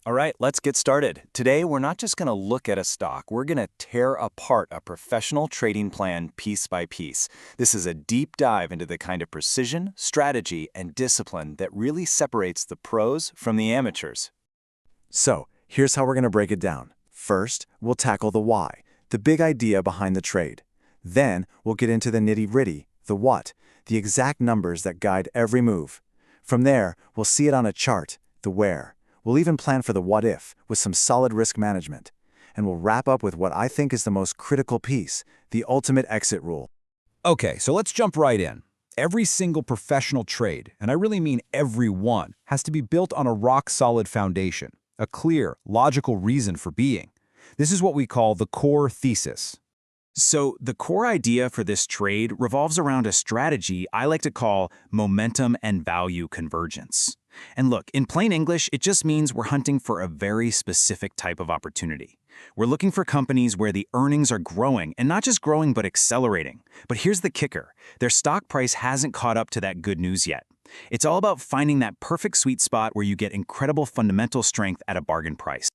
All right, let's get started. Today, we're not just going to look at a stock, we're going to tear apart a professional trading plan piece by piece. This is a deep dive into the kind of precision, strategy, and discipline that really separates the pros from the amateurs. So, here's how we're going to break it down. First, we'll tackle the why, the big idea behind the trade. Then, we'll get into the nitty-gritty, the what, the exact numbers that guide every move. From there, we'll see it on a chart, the where. We'll even plan for the what-if with some solid risk management. And we'll wrap up with what I think is the most critical piece, the ultimate exit rule. Okay, so let's jump right in. Every single professional trade, and I really mean every one, has to be built on a rock-solid foundation, a clear, logical reason for being. This is what we call the core thesis. So, the core idea for this trade revolves around a strategy I like to call momentum and value convergence. And look, in plain English, it just means we're hunting for a very specific type of opportunity. We're looking for companies where the earnings are growing, and not just growing, but accelerating. But here's the kicker. Their stock price hasn't caught up to that good news yet. It's all about finding that perfect sweet spot where you get incredible fundamental strength at a bargain price.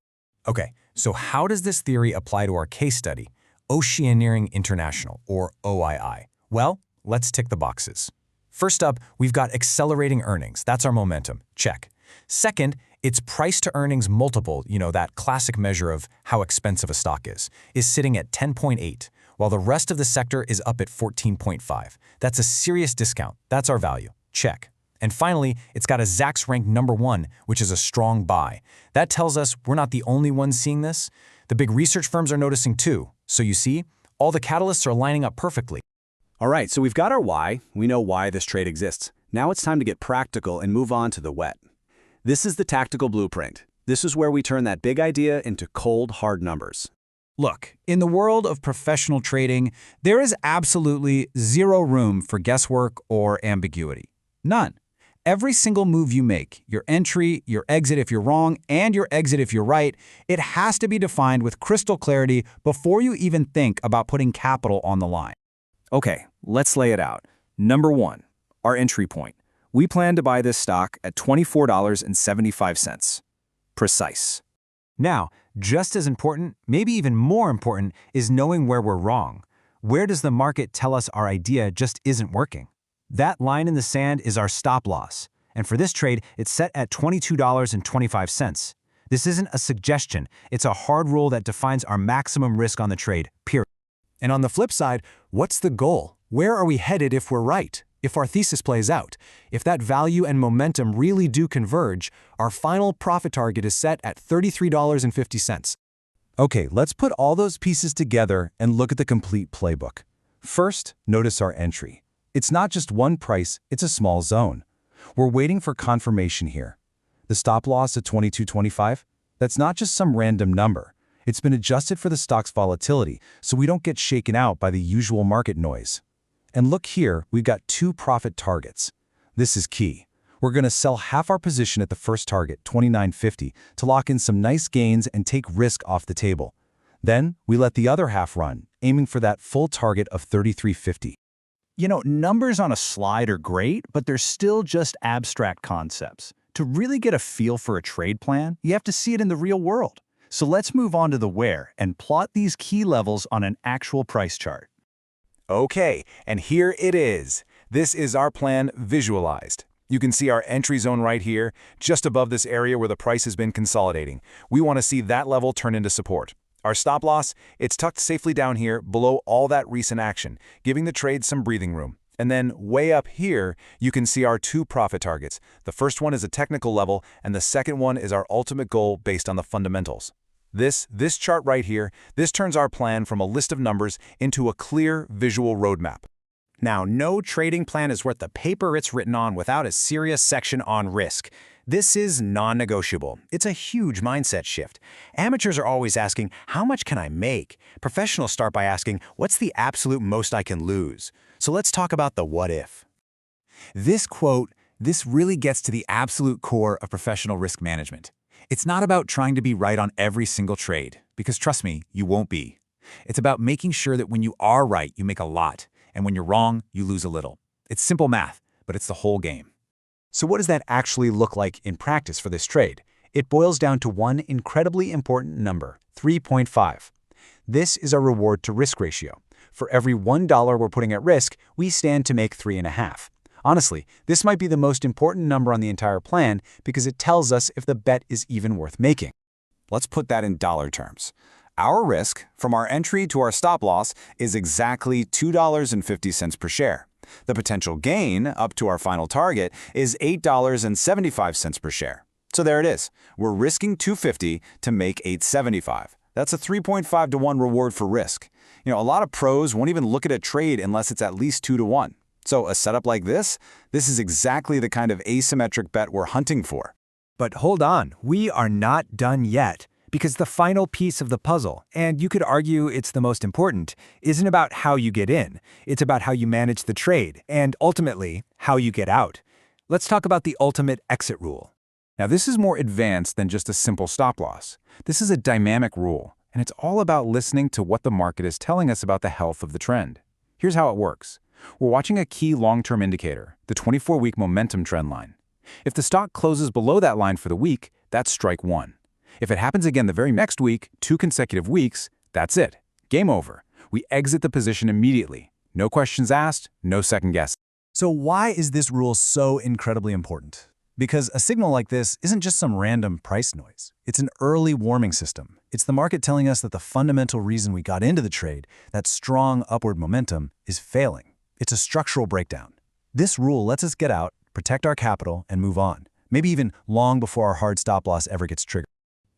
Okay, so how does this theory apply to our case study, Oceaneering International, or OII? Well, let's tick the boxes. First up, we've got accelerating earnings. That's our momentum. Check. Second, its price-to-earnings multiple, that classic measure of how expensive a stock is sitting at 10.8, while the rest of the sector is up at 14.5. That's a serious discount. That's our value. Check. And finally, it's got a Zacks ranked #1, which is a strong buy. That tells us we're not the only ones seeing this. The big research firms are noticing too. So you see, all the catalysts are lining up perfectly. All right, so we've got our why. We know why this trade exists. Now it's time to get practical and move on to the what. This is the tactical blueprint. This is where we turn that big idea into cold, hard numbers. Look, in the world of professional trading, there is absolutely zero room for guesswork or ambiguity. None. Every single move you make, your entry, your exit if you're wrong, and your exit if you're right, it has to be defined with crystal clarity before you even think about putting capital on the line. Okay, let's lay it out. Number 1, our entry point. We plan to buy this stock at $24.75. Precise. Now, just as important, maybe even more important, is knowing where we're wrong. Where does the market tell us our idea just isn't working? That line in the sand is our stop loss. And for this trade, it's set at $22.25. This isn't a suggestion. It's a hard rule that defines our maximum risk on the trade, period. And on the flip side, what's the goal? Where are we headed if we're right? If our thesis plays out? If that value and momentum really do converge, our final profit target is set at $33.50. Okay, let's put all those pieces together and look at the complete playbook. First, notice our entry. It's not just one price, it's a small zone. We're waiting for confirmation here. The stop loss at $22.25? That's not just some random number. It's been adjusted for the stock's volatility, so we don't get shaken out by the usual market noise. And look here, we've got 2 profit targets. This is key. We're going to sell half our position at the first target, $29.50, to lock in some nice gains and take risk off the table. Then, we let the other half run, aiming for that full target of $33.50. Numbers on a slide are great, but they're still just abstract concepts. To really get a feel for a trade plan, you have to see it in the real world. So let's move on to the where and plot these key levels on an actual price chart. Okay, and here it is. This is our plan visualized. You can see our entry zone right here, just above this area where the price has been consolidating. We want to see that level turn into support. Our stop loss, it's tucked safely down here below all that recent action, giving the trade some breathing room. And then way up here, you can see our 2 profit targets. The first one is a technical level, and the second one is our ultimate goal based on the fundamentals. This chart right here, this turns our plan from a list of numbers into a clear visual roadmap. Now, no trading plan is worth the paper it's written on without a serious section on risk. This is non-negotiable. It's a huge mindset shift. Amateurs are always asking, how much can I make? Professionals start by asking, what's the absolute most I can lose? So let's talk about the what if. This really gets to the absolute core of professional risk management. It's not about trying to be right on every single trade, because trust me, you won't be. It's about making sure that when you are right, you make a lot, and when you're wrong, you lose a little. It's simple math, but it's the whole game. So what does that actually look like in practice for this trade? It boils down to one incredibly important number, 3.5. This is our reward to risk ratio. For every $1 we're putting at risk, we stand to make 3.5. Honestly, this might be the most important number on the entire plan because it tells us if the bet is even worth making. Let's put that in dollar terms. Our risk, from our entry to our stop loss, is exactly $2.50 per share. The potential gain, up to our final target, is $8.75 per share. So there it is. We're risking $2.50 to make $8.75. That's a 3.5 to 1 reward for risk. A lot of pros won't even look at a trade unless it's at least 2 to 1. So a setup like this is exactly the kind of asymmetric bet we're hunting for. But hold on, we are not done yet. Because the final piece of the puzzle, and you could argue it's the most important, isn't about how you get in. It's about how you manage the trade, and ultimately, how you get out. Let's talk about the ultimate exit rule. Now, this is more advanced than just a simple stop loss. This is a dynamic rule, and it's all about listening to what the market is telling us about the health of the trend. Here's how it works. We're watching a key long-term indicator, the 24-week momentum trend line. If the stock closes below that line for the week, that's strike one. If it happens again the very next week, 2 consecutive weeks, that's it. Game over. We exit the position immediately. No questions asked, no second guess. So why is this rule so incredibly important? Because a signal like this isn't just some random price noise. It's an early warming system. It's the market telling us that the fundamental reason we got into the trade, that strong upward momentum, is failing. It's a structural breakdown. This rule lets us get out, protect our capital, and move on, maybe even long before our hard stop loss ever gets triggered.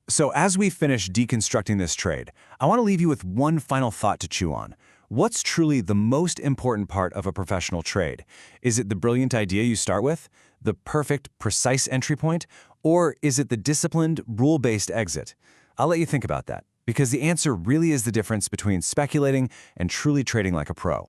So as we finish deconstructing this trade, I want to leave you with one final thought to chew on. What's truly the most important part of a professional trade? Is it the brilliant idea you start with, the perfect, precise entry point, or is it the disciplined, rule-based exit? I'll let you think about that, because the answer really is the difference between speculating and truly trading like a pro.